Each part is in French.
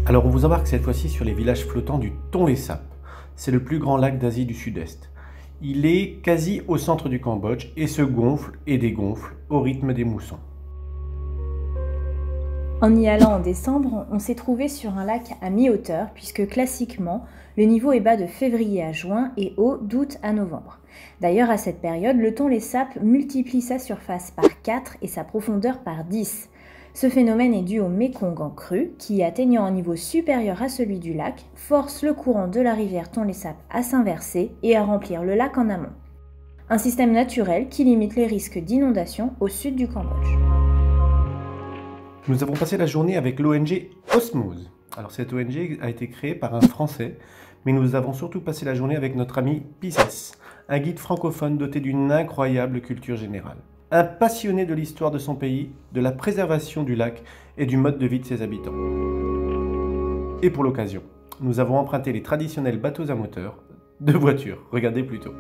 Alors on vous embarque cette fois-ci sur les villages flottants du Tonlé Sap. C'est le plus grand lac d'Asie du Sud-Est. Il est quasi au centre du Cambodge et se gonfle et dégonfle au rythme des moussons. En y allant en décembre, on s'est trouvé sur un lac à mi-hauteur puisque classiquement, le niveau est bas de février à juin et haut d'août à novembre. D'ailleurs, à cette période, le Tonlé Sap multiplie sa surface par 4 et sa profondeur par 10. Ce phénomène est dû au Mékong en crue qui, atteignant un niveau supérieur à celui du lac, force le courant de la rivière Tonlé Sap à s'inverser et à remplir le lac en amont. Un système naturel qui limite les risques d'inondation au sud du Cambodge. Nous avons passé la journée avec l'ONG Osmose. Alors cette ONG a été créée par un Français, mais nous avons surtout passé la journée avec notre ami Pisces, un guide francophone doté d'une incroyable culture générale. Un passionné de l'histoire de son pays, de la préservation du lac et du mode de vie de ses habitants. Et pour l'occasion, nous avons emprunté les traditionnels bateaux à moteur de voiture. Regardez plutôt.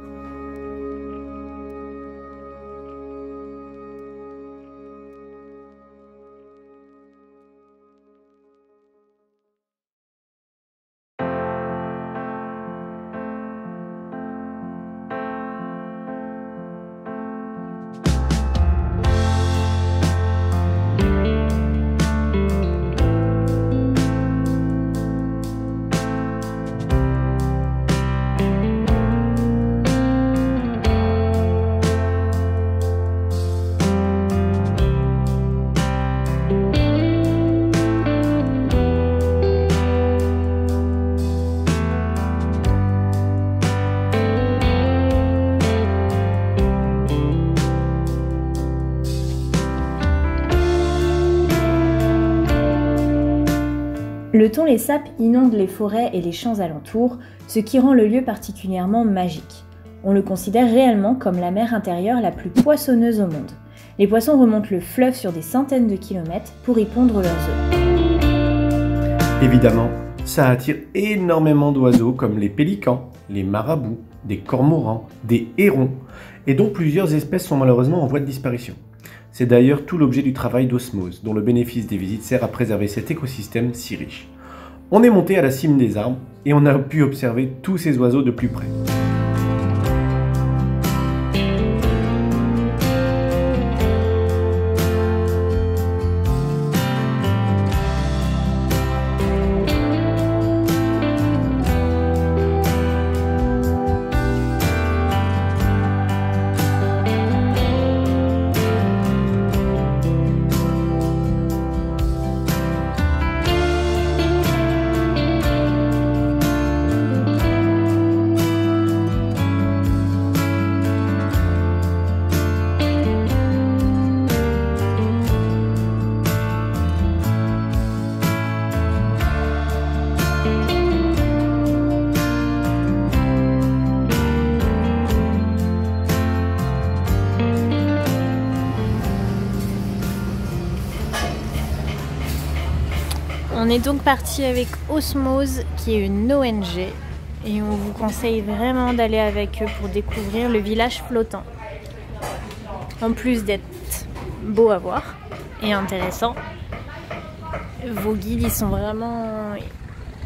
Le Tonlé Sap inonde les forêts et les champs alentours, ce qui rend le lieu particulièrement magique. On le considère réellement comme la mer intérieure la plus poissonneuse au monde. Les poissons remontent le fleuve sur des centaines de kilomètres pour y pondre leurs œufs. Évidemment, ça attire énormément d'oiseaux comme les pélicans, les marabouts, des cormorans, des hérons, et dont plusieurs espèces sont malheureusement en voie de disparition. C'est d'ailleurs tout l'objet du travail d'Osmose, dont le bénéfice des visites sert à préserver cet écosystème si riche. On est monté à la cime des arbres et on a pu observer tous ces oiseaux de plus près. On est donc parti avec Osmose, qui est une ONG, et on vous conseille vraiment d'aller avec eux pour découvrir le village flottant. En plus d'être beau à voir et intéressant, vos guides,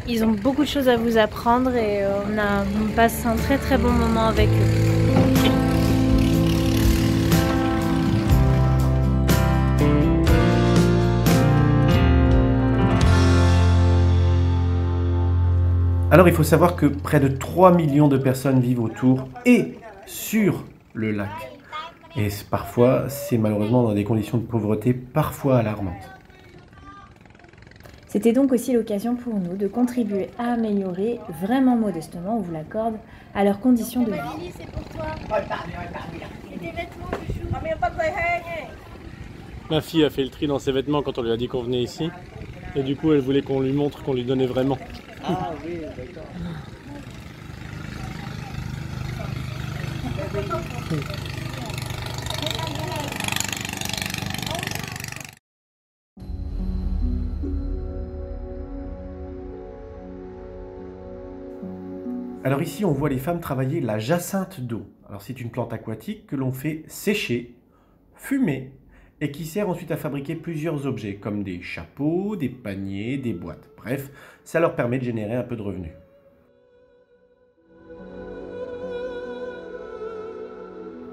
ils ont beaucoup de choses à vous apprendre et on passe un très très bon moment avec eux. Alors il faut savoir que près de 3 millions de personnes vivent autour et sur le lac. Et parfois, c'est malheureusement dans des conditions de pauvreté parfois alarmantes. C'était donc aussi l'occasion pour nous de contribuer à améliorer, vraiment modestement, on vous l'accorde, à leurs conditions de vie. C'est pour toi. Et tes vêtements, chouchou. Ma fille a fait le tri dans ses vêtements quand on lui a dit qu'on venait ici. Et du coup, elle voulait qu'on lui montre qu'on lui donnait vraiment. Ah oui, d'accord. Alors ici, on voit les femmes travailler la jacinthe d'eau. Alors c'est une plante aquatique que l'on fait sécher, fumer, et qui sert ensuite à fabriquer plusieurs objets, comme des chapeaux, des paniers, des boîtes. Bref, ça leur permet de générer un peu de revenus.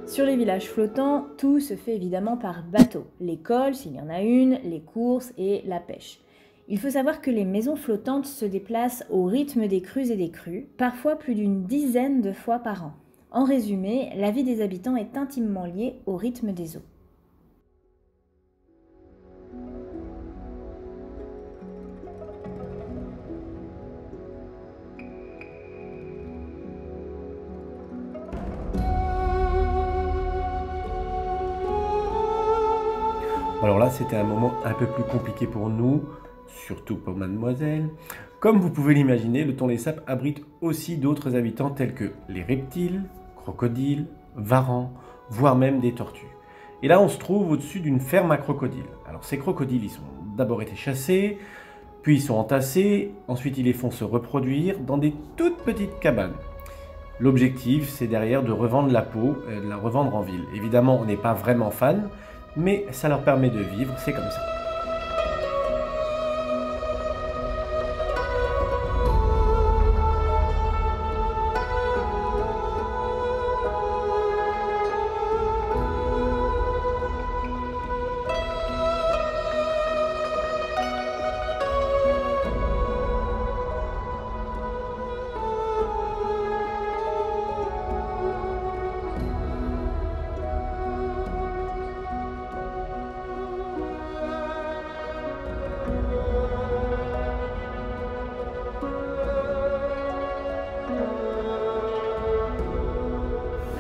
Sur les villages flottants, tout se fait évidemment par bateau. L'école, s'il y en a une, les courses et la pêche. Il faut savoir que les maisons flottantes se déplacent au rythme des crues et des crues, parfois plus d'une dizaine de fois par an. En résumé, la vie des habitants est intimement liée au rythme des eaux. Alors là, c'était un moment un peu plus compliqué pour nous, surtout pour mademoiselle. Comme vous pouvez l'imaginer, le Tonlé Sap abrite aussi d'autres habitants tels que les reptiles, crocodiles, varans, voire même des tortues. Et là, on se trouve au-dessus d'une ferme à crocodiles. Alors ces crocodiles, ils ont d'abord été chassés, puis ils sont entassés, ensuite ils les font se reproduire dans des toutes petites cabanes. L'objectif, c'est derrière de revendre la peau, de la revendre en ville. Évidemment, on n'est pas vraiment fan, mais ça leur permet de vivre, c'est comme ça.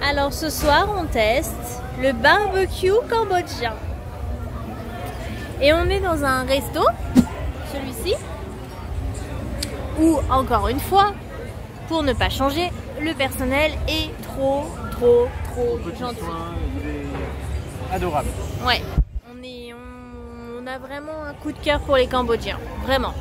Alors ce soir, on teste le barbecue cambodgien. Et on est dans un resto, celui-ci, où, encore une fois, pour ne pas changer, le personnel est trop gentil. Adorable. Ouais, on a vraiment un coup de cœur pour les Cambodgiens, vraiment.